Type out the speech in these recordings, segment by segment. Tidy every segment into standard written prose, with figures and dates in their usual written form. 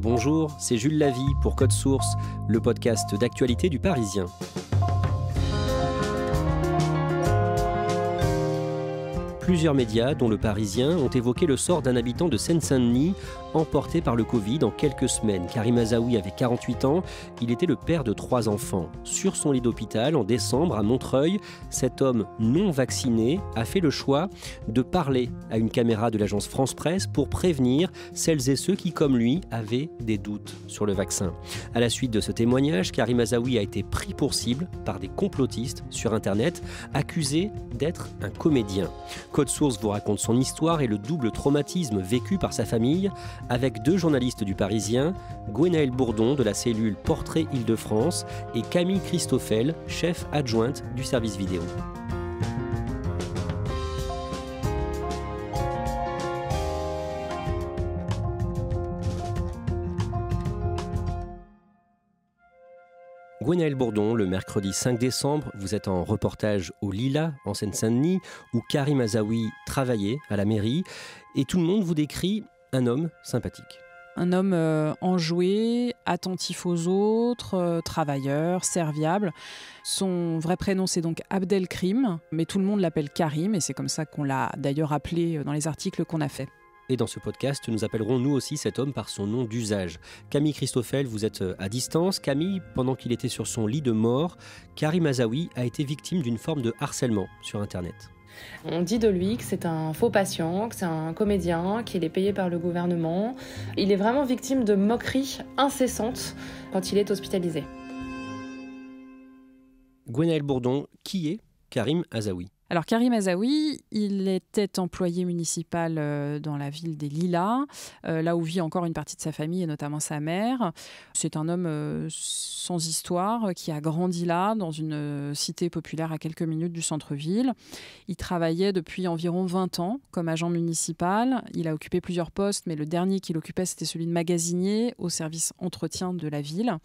Bonjour, c'est Jules Lavie pour Code Source, le podcast d'actualité du Parisien. Plusieurs médias, dont Le Parisien, ont évoqué le sort d'un habitant de Seine-Saint-Denis emporté par le Covid en quelques semaines. Karim Azaoui avait 48 ans, il était le père de 3 enfants. Sur son lit d'hôpital, en décembre, à Montreuil, cet homme non vacciné a fait le choix de parler à une caméra de l'agence France Presse pour prévenir celles et ceux qui, comme lui, avaient des doutes sur le vaccin. À la suite de ce témoignage, Karim Azaoui a été pris pour cible par des complotistes sur Internet, accusé d'être un comédien. Code Source vous raconte son histoire et le double traumatisme vécu par sa famille avec 2 journalistes du Parisien, Gwenaëlle Bourdon de la cellule Portrait Île-de-France et Camille Christoffel, chef adjointe du service vidéo. Gwenaëlle Bourdon, le mercredi 5 décembre, vous êtes en reportage au Lilas, en Seine-Saint-Denis, où Karim Azaoui travaillait à la mairie, et tout le monde vous décrit un homme sympathique. Un homme enjoué, attentif aux autres, travailleur, serviable. Son vrai prénom, c'est donc Abdelkrim, mais tout le monde l'appelle Karim, et c'est comme ça qu'on l'a d'ailleurs appelé dans les articles qu'on a faits. Et dans ce podcast, nous appellerons nous aussi cet homme par son nom d'usage. Camille Christoffel, vous êtes à distance. Camille, pendant qu'il était sur son lit de mort, Karim Azaoui a été victime d'une forme de harcèlement sur Internet. On dit de lui que c'est un faux patient, que c'est un comédien, qu'il est payé par le gouvernement. Il est vraiment victime de moqueries incessantes quand il est hospitalisé. Gwenaëlle Bourdon, qui est Karim Azaoui ? Alors Karim Azaoui, il était employé municipal dans la ville des Lilas, là où vit encore une partie de sa famille et notamment sa mère. C'est un homme sans histoire qui a grandi là, dans une cité populaire à quelques minutes du centre-ville. Il travaillait depuis environ 20 ans comme agent municipal. Il a occupé plusieurs postes, mais le dernier qu'il occupait, c'était celui de magasinier au service entretien de la ville.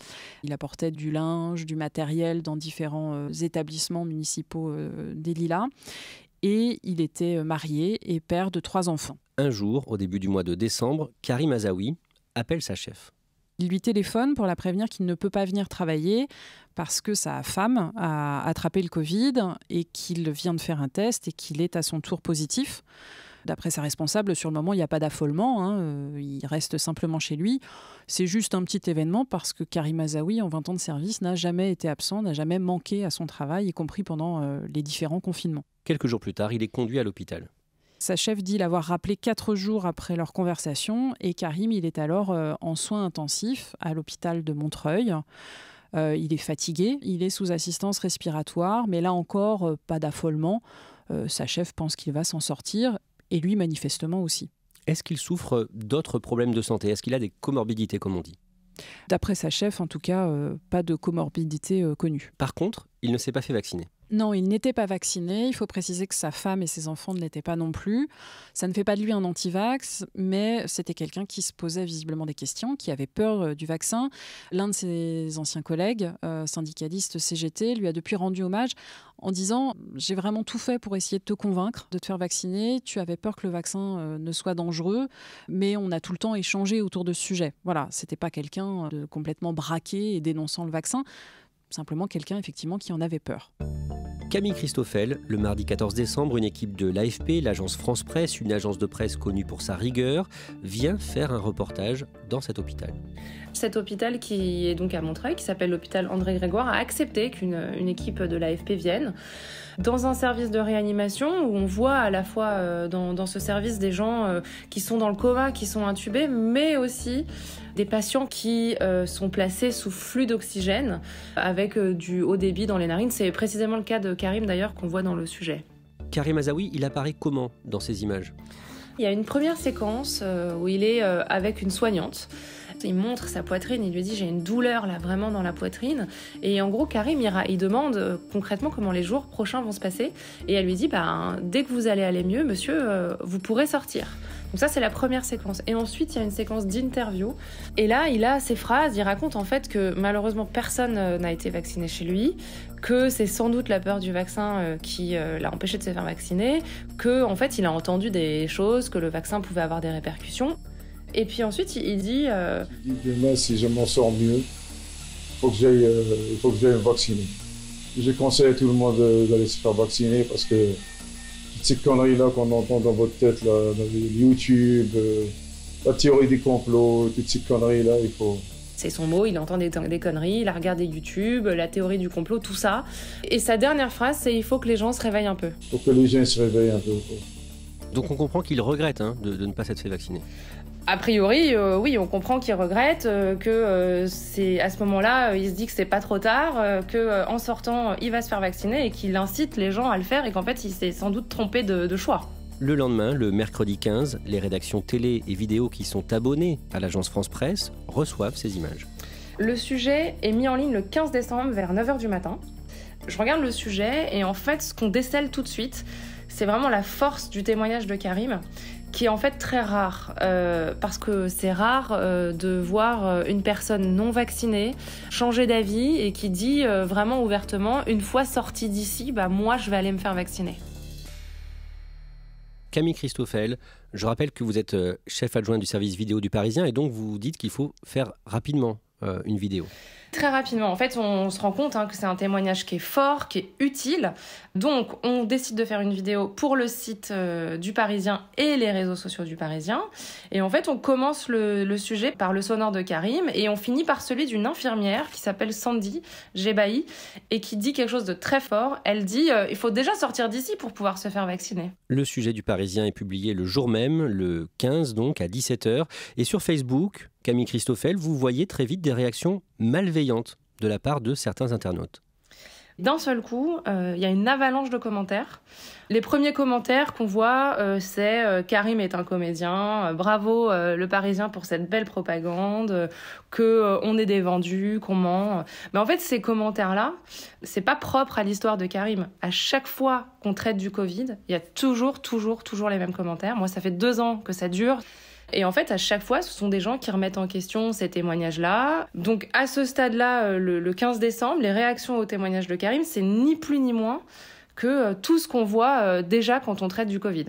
Il apportait du linge, du matériel dans différents établissements municipaux des Lilas. Et il était marié et père de 3 enfants. Un jour, au début du mois de décembre, Karim Azaoui appelle sa chef. Il lui téléphone pour la prévenir qu'il ne peut pas venir travailler parce que sa femme a attrapé le Covid et qu'il vient de faire un test et qu'il est à son tour positif. D'après sa responsable, sur le moment, il n'y a pas d'affolement, il reste simplement chez lui. C'est juste un petit événement parce que Karim Azaoui, en 20 ans de service, n'a jamais été absent, n'a jamais manqué à son travail, y compris pendant les différents confinements. Quelques jours plus tard, il est conduit à l'hôpital. Sa chef dit l'avoir rappelé 4 jours après leur conversation et Karim, il est alors en soins intensifs à l'hôpital de Montreuil. Il est fatigué, il est sous assistance respiratoire, mais là encore, pas d'affolement. Sa chef pense qu'il va s'en sortir. Et lui, manifestement aussi. Est-ce qu'il souffre d'autres problèmes de santé ? Est-ce qu'il a des comorbidités, comme on dit ? D'après sa chef, en tout cas, pas de comorbidité connue. Par contre, il ne s'est pas fait vacciner. Non, il n'était pas vacciné. Il faut préciser que sa femme et ses enfants ne l'étaient pas non plus. Ça ne fait pas de lui un anti-vax, mais c'était quelqu'un qui se posait visiblement des questions, qui avait peur du vaccin. L'un de ses anciens collègues, syndicaliste CGT, lui a depuis rendu hommage en disant « J'ai vraiment tout fait pour essayer de te convaincre de te faire vacciner. Tu avais peur que le vaccin ne soit dangereux, mais on a tout le temps échangé autour de ce sujet. » Voilà, c'était pas quelqu'un de complètement braqué et dénonçant le vaccin, simplement quelqu'un effectivement qui en avait peur. Camille Christoffel, le mardi 14 décembre, une équipe de l'AFP, l'agence France Presse, une agence de presse connue pour sa rigueur, vient faire un reportage dans cet hôpital. Cet hôpital qui est donc à Montreuil, qui s'appelle l'hôpital André Grégoire, a accepté qu'une équipe de l'AFP vienne dans un service de réanimation où on voit à la fois dans ce service des gens qui sont dans le coma, qui sont intubés, mais aussi des patients qui sont placés sous flux d'oxygène avec du haut débit dans les narines. C'est précisément le cas de Karim d'ailleurs qu'on voit dans le sujet. Karim Azaoui, il apparaît comment dans ces images ? Il y a une première séquence où il est avec une soignante. Il montre sa poitrine, il lui dit « j'ai une douleur là vraiment dans la poitrine ». Et en gros, Karim, il demande concrètement comment les jours prochains vont se passer. Et elle lui dit « dès que vous allez aller mieux, monsieur, vous pourrez sortir ». Donc ça, c'est la première séquence. Et ensuite, il y a une séquence d'interview. Et là, il a ces phrases, il raconte en fait que malheureusement, personne n'a été vacciné chez lui, que c'est sans doute la peur du vaccin qui l'a empêché de se faire vacciner, que en fait, il a entendu des choses, que le vaccin pouvait avoir des répercussions. Et puis ensuite, il dit... Il dit demain, si je m'en sors mieux, il faut que j'aille me vacciner. Je conseille à tout le monde d'aller se faire vacciner parce que toutes ces conneries-là qu'on entend dans votre tête, là, dans YouTube, la théorie des complots, toutes ces conneries-là, il faut... C'est son mot, il entend des conneries, il a regardé YouTube, la théorie du complot, tout ça. Et sa dernière phrase, c'est « il faut que les gens se réveillent un peu ». Il faut que les gens se réveillent un peu. Donc on comprend qu'il regrette de ne pas s'être fait vacciner. A priori, oui, on comprend qu'il regrette, que c'est à ce moment-là, il se dit que c'est pas trop tard, qu'en sortant, il va se faire vacciner et qu'il incite les gens à le faire et qu'en fait, il s'est sans doute trompé de choix. Le lendemain, le mercredi 15, les rédactions télé et vidéo qui sont abonnées à l'agence France Presse reçoivent ces images. Le sujet est mis en ligne le 15 décembre vers 9h du matin. Je regarde le sujet et en fait, ce qu'on décèle tout de suite, c'est vraiment la force du témoignage de Karim, qui est en fait très rare, parce que c'est rare de voir une personne non vaccinée changer d'avis et qui dit vraiment ouvertement, une fois sortie d'ici, moi je vais aller me faire vacciner. Camille Christoffel, je rappelle que vous êtes chef adjoint du service vidéo du Parisien et donc vous dites qu'il faut faire rapidement une vidéo. Très rapidement. En fait, on se rend compte que c'est un témoignage qui est fort, qui est utile. Donc, on décide de faire une vidéo pour le site du Parisien et les réseaux sociaux du Parisien. Et en fait, on commence le sujet par le sonore de Karim et on finit par celui d'une infirmière qui s'appelle Sandy Jebahi et qui dit quelque chose de très fort. Elle dit il faut déjà sortir d'ici pour pouvoir se faire vacciner. Le sujet du Parisien est publié le jour même, le 15 donc, à 17h. Et sur Facebook, Camille Christoffel, vous voyez très vite des réactions malveillantes de la part de certains internautes. D'un seul coup, il y a une avalanche de commentaires. Les premiers commentaires qu'on voit, c'est Karim est un comédien, bravo le Parisien pour cette belle propagande, qu'on est des vendus, qu'on ment. Mais en fait, ces commentaires-là, c'est pas propre à l'histoire de Karim. À chaque fois qu'on traite du Covid, il y a toujours les mêmes commentaires. Moi, ça fait 2 ans que ça dure. Et en fait, à chaque fois, ce sont des gens qui remettent en question ces témoignages-là. Donc, à ce stade-là, le 15 décembre, les réactions au témoignage de Karim, c'est ni plus ni moins que tout ce qu'on voit déjà quand on traite du Covid.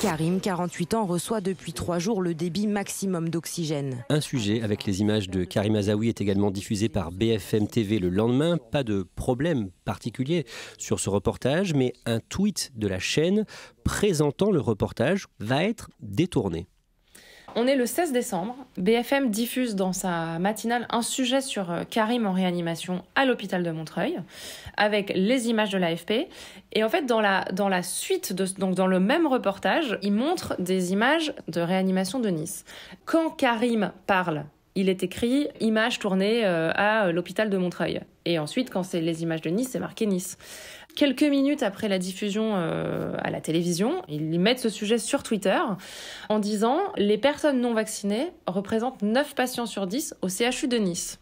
Karim, 48 ans, reçoit depuis 3 jours le débit maximum d'oxygène. Un sujet avec les images de Karim Azaoui est également diffusé par BFM TV le lendemain. Pas de problème particulier sur ce reportage, mais un tweet de la chaîne présentant le reportage va être détourné. On est le 16 décembre. BFM diffuse dans sa matinale un sujet sur Karim en réanimation à l'hôpital de Montreuil, avec les images de l'AFP. Et en fait, dans la suite, donc dans le même reportage, il montre des images de réanimation de Nice. Quand Karim parle, il est écrit « images tournées à l'hôpital de Montreuil ». Et ensuite, quand c'est les images de Nice, c'est marqué Nice. Quelques minutes après la diffusion à la télévision, ils mettent ce sujet sur Twitter en disant « Les personnes non vaccinées représentent 9 patients sur 10 au CHU de Nice ».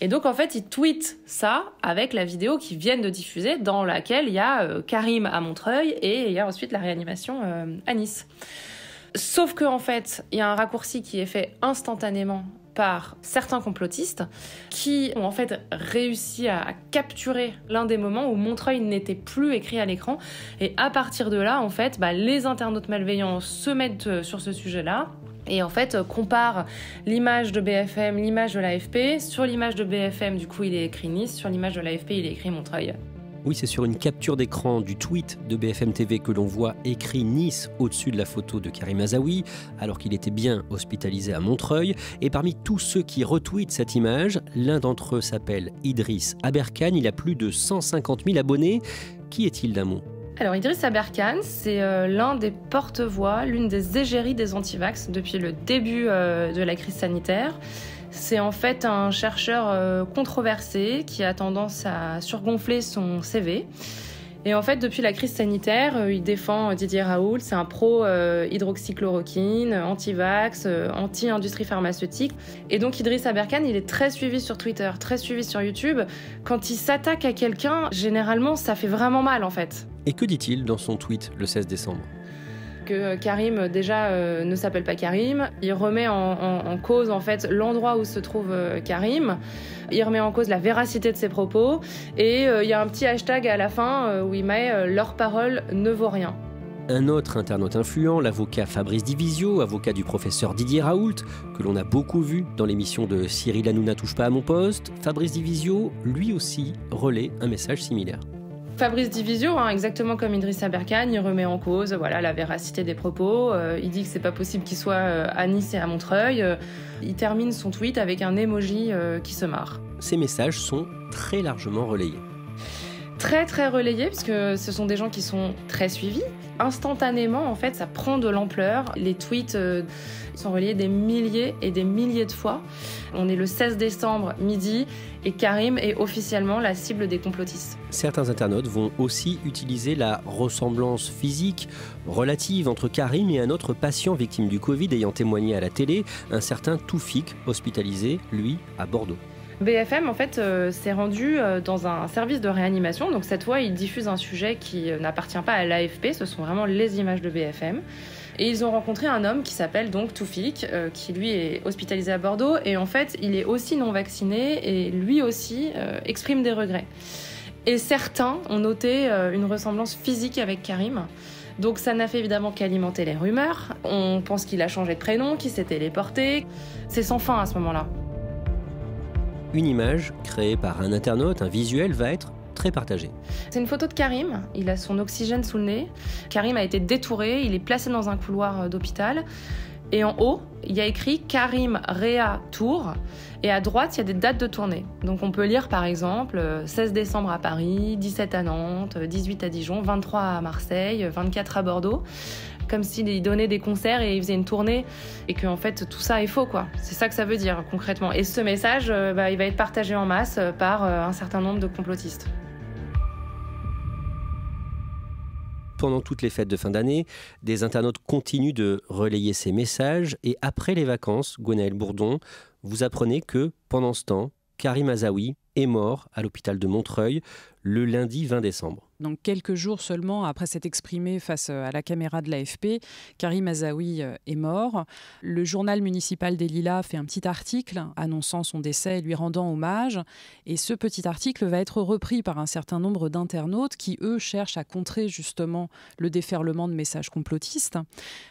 Et donc, en fait, ils tweetent ça avec la vidéo qu'ils viennent de diffuser dans laquelle il y a Karim à Montreuil et il y a ensuite la réanimation à Nice. Sauf qu'en fait, il y a un raccourci qui est fait instantanément par certains complotistes qui ont en fait réussi à capturer l'un des moments où Montreuil n'était plus écrit à l'écran. Et à partir de là, en fait, les internautes malveillants se mettent sur ce sujet-là et en fait comparent l'image de BFM, l'image de l'AFP. Sur l'image de BFM, du coup, il est écrit Nice. Sur l'image de l'AFP, il est écrit Montreuil. Oui, c'est sur une capture d'écran du tweet de BFM TV que l'on voit écrit Nice au-dessus de la photo de Karim Azaoui, alors qu'il était bien hospitalisé à Montreuil. Et parmi tous ceux qui retweetent cette image, l'un d'entre eux s'appelle Idriss Aberkane. Il a plus de 150 000 abonnés. Qui est-il d'un mot ? Alors Idriss Aberkane, c'est l'un des porte-voix, l'une des égéries des antivax depuis le début de la crise sanitaire. C'est en fait un chercheur controversé qui a tendance à surgonfler son CV. Et en fait, depuis la crise sanitaire, il défend Didier Raoult, c'est un pro-hydroxychloroquine, anti-vax, anti-industrie pharmaceutique. Et donc Idriss Aberkane, il est très suivi sur Twitter, très suivi sur YouTube. Quand il s'attaque à quelqu'un, généralement, ça fait vraiment mal en fait. Et que dit-il dans son tweet le 16 décembre ? Que Karim déjà ne s'appelle pas Karim. Il remet en cause en fait l'endroit où se trouve Karim. Il remet en cause la véracité de ses propos et il y a un petit hashtag à la fin où il met leur parole ne vaut rien. Un autre internaute influent, l'avocat Fabrice Divisio, avocat du professeur Didier Raoult, que l'on a beaucoup vu dans l'émission de Cyril Hanouna touche pas à mon poste, Fabrice Divisio, lui aussi, relaie un message similaire. Fabrice Divisio, exactement comme Idrissa Berkane, il remet en cause la véracité des propos. Il dit que c'est pas possible qu'il soit à Nice et à Montreuil. Il termine son tweet avec un emoji qui se marre. Ces messages sont très largement relayés. Très très relayés, parce que ce sont des gens qui sont très suivis. Instantanément, en fait, ça prend de l'ampleur. Les tweets sont relayés des milliers et des milliers de fois. On est le 16 décembre midi et Karim est officiellement la cible des complotistes. Certains internautes vont aussi utiliser la ressemblance physique relative entre Karim et un autre patient victime du Covid ayant témoigné à la télé, un certain Toufik, hospitalisé, lui, à Bordeaux. BFM, en fait, s'est rendu dans un service de réanimation. Donc cette fois, ils diffusent un sujet qui n'appartient pas à l'AFP. Ce sont vraiment les images de BFM. Et ils ont rencontré un homme qui s'appelle donc Toufik, qui lui est hospitalisé à Bordeaux. Et en fait, il est aussi non vacciné et lui aussi exprime des regrets. Et certains ont noté une ressemblance physique avec Karim. Donc ça n'a fait évidemment qu'alimenter les rumeurs. On pense qu'il a changé de prénom, qu'il s'est téléporté. C'est sans fin à ce moment-là. Une image créée par un internaute, un visuel, va être très partagé. C'est une photo de Karim, il a son oxygène sous le nez. Karim a été détouré, il est placé dans un couloir d'hôpital. Et en haut, il y a écrit Karim Réa Tour. Et à droite, il y a des dates de tournée. Donc on peut lire par exemple 16 décembre à Paris, 17 à Nantes, 18 à Dijon, 23 à Marseille, 24 à Bordeaux. Comme s'il donnait des concerts et il faisait une tournée et que en fait tout ça est faux, quoi. C'est ça que ça veut dire concrètement. Et ce message, il va être partagé en masse par un certain nombre de complotistes. Pendant toutes les fêtes de fin d'année, des internautes continuent de relayer ces messages et après les vacances, Gwenaëlle Bourdon, vous apprenez que pendant ce temps, Karim Azaoui est mort à l'hôpital de Montreuil le lundi 20 décembre. Donc quelques jours seulement après s'être exprimé face à la caméra de l'AFP, Karim Azaoui est mort. Le journal municipal des Lilas fait un petit article annonçant son décès et lui rendant hommage. Et ce petit article va être repris par un certain nombre d'internautes qui, eux, cherchent à contrer justement le déferlement de messages complotistes.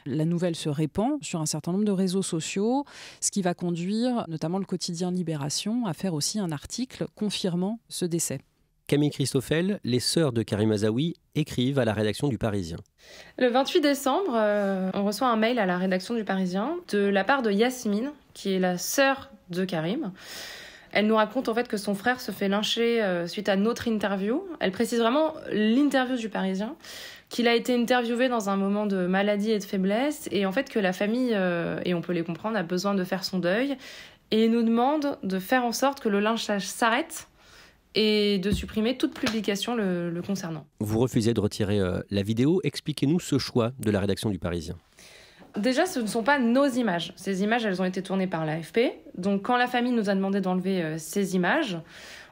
La nouvelle se répand sur un certain nombre de réseaux sociaux, ce qui va conduire notamment le quotidien Libération à faire aussi un article confirmant ce décès. Camille Christoffel, les sœurs de Karim Azaoui écrivent à la rédaction du Parisien. Le 28 décembre, on reçoit un mail à la rédaction du Parisien de la part de Yasmine, qui est la sœur de Karim. Elle nous raconte en fait que son frère se fait lyncher suite à notre interview. Elle précise vraiment l'interview du Parisien, qu'il a été interviewé dans un moment de maladie et de faiblesse, et en fait que la famille, et on peut les comprendre, a besoin de faire son deuil, et nous demande de faire en sorte que le lynchage s'arrête et de supprimer toute publication le concernant. Vous refusez de retirer la vidéo. Expliquez-nous ce choix de la rédaction du Parisien. Déjà, ce ne sont pas nos images. Ces images, elles ont été tournées par l'AFP. Donc, quand la famille nous a demandé d'enlever ces images,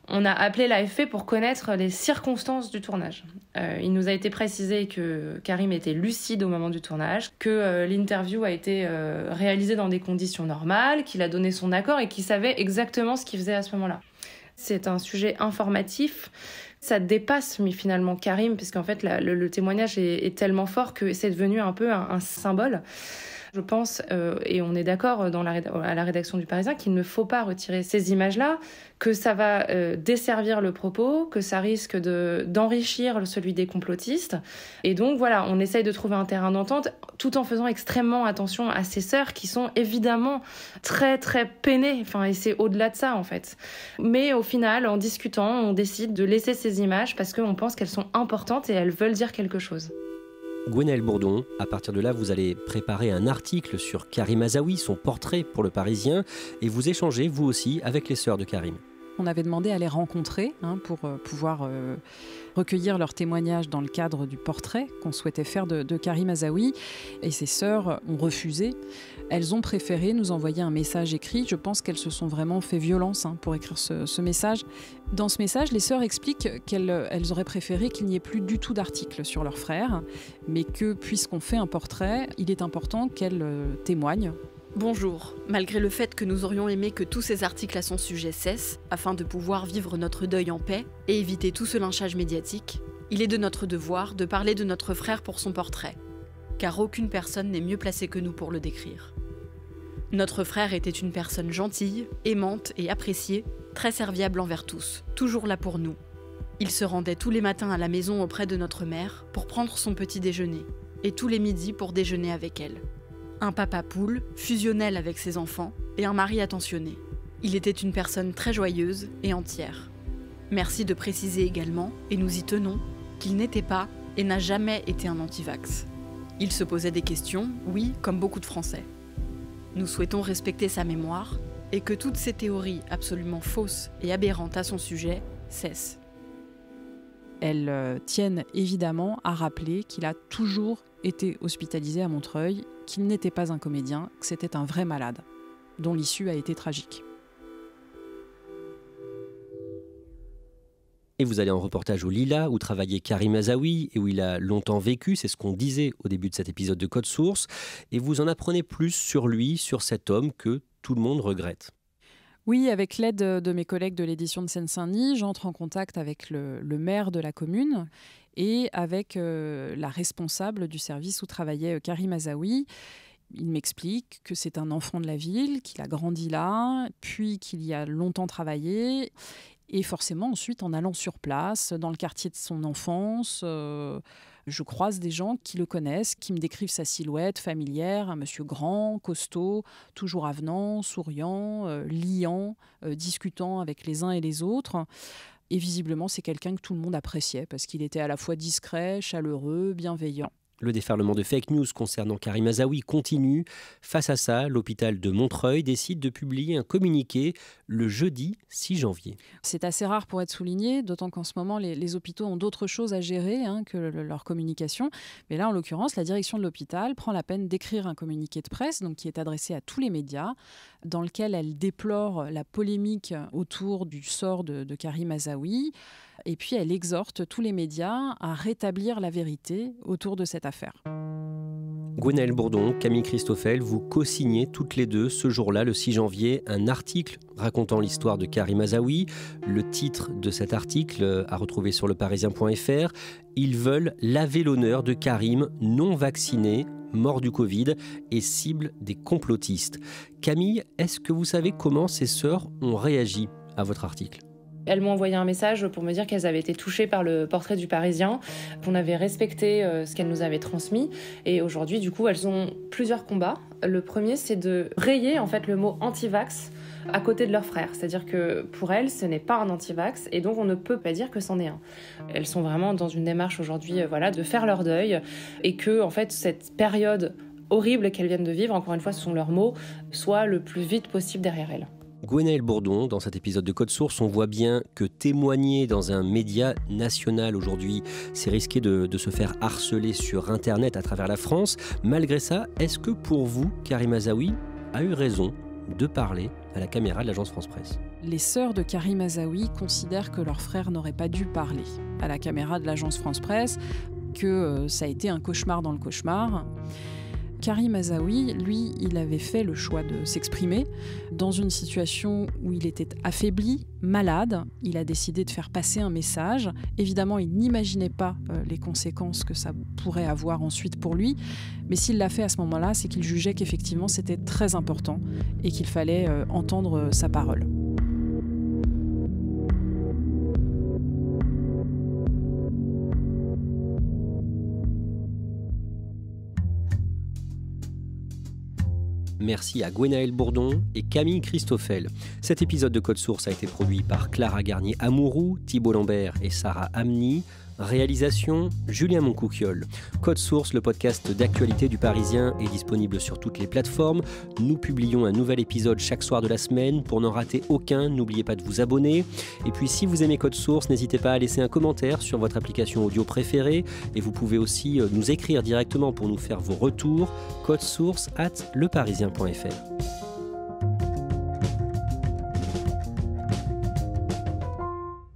on a appelé l'AFP pour connaître les circonstances du tournage. Il nous a été précisé que Karim était lucide au moment du tournage, que l'interview a été réalisée dans des conditions normales, qu'il a donné son accord et qu'il savait exactement ce qu'il faisait à ce moment-là. C'est un sujet informatif, ça dépasse finalement Karim, puisqu'en fait le témoignage est tellement fort que c'est devenu un peu un symbole. Je pense, et on est d'accord à la rédaction du Parisien, qu'il ne faut pas retirer ces images-là, que ça va desservir le propos, que ça risque d'enrichir celui des complotistes. Et donc voilà, on essaye de trouver un terrain d'entente tout en faisant extrêmement attention à ces sœurs qui sont évidemment très très peinées. Enfin, et c'est au-delà de ça en fait. Mais au final, en discutant, on décide de laisser ces images parce qu'on pense qu'elles sont importantes et elles veulent dire quelque chose. Gwenaëlle Bourdon, à partir de là, vous allez préparer un article sur Karim Azaoui, son portrait pour le Parisien, et vous échangez, vous aussi, avec les sœurs de Karim. On avait demandé à les rencontrer pour pouvoir recueillir leurs témoignages dans le cadre du portrait qu'on souhaitait faire de Karim Azaoui. Et ses sœurs ont refusé. Elles ont préféré nous envoyer un message écrit. Je pense qu'elles se sont vraiment fait violence pour écrire ce message. Dans ce message, les sœurs expliquent qu'elles auraient préféré qu'il n'y ait plus du tout d'articles sur leur frère, mais que puisqu'on fait un portrait, il est important qu'elles témoignent. Bonjour. Malgré le fait que nous aurions aimé que tous ces articles à son sujet cessent, afin de pouvoir vivre notre deuil en paix et éviter tout ce lynchage médiatique, il est de notre devoir de parler de notre frère pour son portrait. car aucune personne n'est mieux placée que nous pour le décrire. Notre frère était une personne gentille, aimante et appréciée, très serviable envers tous, toujours là pour nous. Il se rendait tous les matins à la maison auprès de notre mère pour prendre son petit déjeuner, et tous les midis pour déjeuner avec elle. Un papa poule, fusionnel avec ses enfants, et un mari attentionné. Il était une personne très joyeuse et entière. Merci de préciser également, et nous y tenons, qu'il n'était pas et n'a jamais été un anti-vax. Il se posait des questions, oui, comme beaucoup de Français. Nous souhaitons respecter sa mémoire et que toutes ces théories absolument fausses et aberrantes à son sujet cessent. Elles tiennent évidemment à rappeler qu'il a toujours été hospitalisé à Montreuil, qu'il n'était pas un comédien, que c'était un vrai malade, dont l'issue a été tragique. Et vous allez en reportage au Lilas, où travaillait Karim Azaoui et où il a longtemps vécu, c'est ce qu'on disait au début de cet épisode de Code Source, et vous en apprenez plus sur lui, sur cet homme que tout le monde regrette. Oui, avec l'aide de mes collègues de l'édition de Seine-Saint-Denis, j'entre en contact avec le maire de la commune et avec la responsable du service où travaillait Karim Azaoui. Il m'explique que c'est un enfant de la ville, qu'il a grandi là, puis qu'il y a longtemps travaillé. Et forcément, ensuite, en allant sur place, dans le quartier de son enfance, je croise des gens qui le connaissent, qui me décrivent sa silhouette familière, un monsieur grand, costaud, toujours avenant, souriant, liant, discutant avec les uns et les autres. Et visiblement, c'est quelqu'un que tout le monde appréciait parce qu'il était à la fois discret, chaleureux, bienveillant. Le déferlement de fake news concernant Karim Azaoui continue. Face à ça, l'hôpital de Montreuil décide de publier un communiqué le jeudi 6 janvier. C'est assez rare pour être souligné, d'autant qu'en ce moment, les hôpitaux ont d'autres choses à gérer que leur communication. Mais là, en l'occurrence, la direction de l'hôpital prend la peine d'écrire un communiqué de presse, donc qui est adressé à tous les médias, dans lequel elle déplore la polémique autour du sort de Karim Azaoui. Et puis, elle exhorte tous les médias à rétablir la vérité autour de cette affaire. Gwenaëlle Bourdon, Camille Christoffel, vous co-signez toutes les deux ce jour-là, le 6 janvier, un article racontant l'histoire de Karim Azaoui. Le titre de cet article, à retrouver sur leparisien.fr, « Ils veulent laver l'honneur de Karim non vacciné, mort du Covid et cible des complotistes ». Camille, est-ce que vous savez comment ces sœurs ont réagi à votre article ? Elles m'ont envoyé un message pour me dire qu'elles avaient été touchées par le portrait du Parisien, qu'on avait respecté ce qu'elles nous avaient transmis. Et aujourd'hui, du coup, elles ont plusieurs combats. Le premier, c'est de rayer en fait le mot anti-vax à côté de leur frère. C'est-à-dire que pour elles, ce n'est pas un anti-vax et donc on ne peut pas dire que c'en est un. Elles sont vraiment dans une démarche aujourd'hui de faire leur deuil et que en fait, cette période horrible qu'elles viennent de vivre, encore une fois, ce sont leurs mots, soit le plus vite possible derrière elles. Gwenaëlle Bourdon, dans cet épisode de Code Source, on voit bien que témoigner dans un média national aujourd'hui, c'est risquer de se faire harceler sur Internet à travers la France. Malgré ça, est-ce que pour vous, Karim Azaoui a eu raison de parler à la caméra de l'agence France Presse ? Les sœurs de Karim Azaoui considèrent que leur frère n'aurait pas dû parler à la caméra de l'agence France Presse, que ça a été un cauchemar dans le cauchemar. Karim Azaoui, lui, il avait fait le choix de s'exprimer dans une situation où il était affaibli, malade. Il a décidé de faire passer un message. Évidemment, il n'imaginait pas les conséquences que ça pourrait avoir ensuite pour lui. Mais s'il l'a fait à ce moment-là, c'est qu'il jugeait qu'effectivement, c'était très important et qu'il fallait entendre sa parole. Merci à Gwenaëlle Bourdon et Camille Christoffel. Cet épisode de Code Source a été produit par Clara Garnier-Amouroux, Thibault Lambert et Sarah Amni. Réalisation, Julien Moncouquiol. Code Source, le podcast d'actualité du Parisien, est disponible sur toutes les plateformes. Nous publions un nouvel épisode chaque soir de la semaine. Pour n'en rater aucun, n'oubliez pas de vous abonner. Et puis si vous aimez Code Source, n'hésitez pas à laisser un commentaire sur votre application audio préférée. Et vous pouvez aussi nous écrire directement pour nous faire vos retours. codesource@leparisien.fr.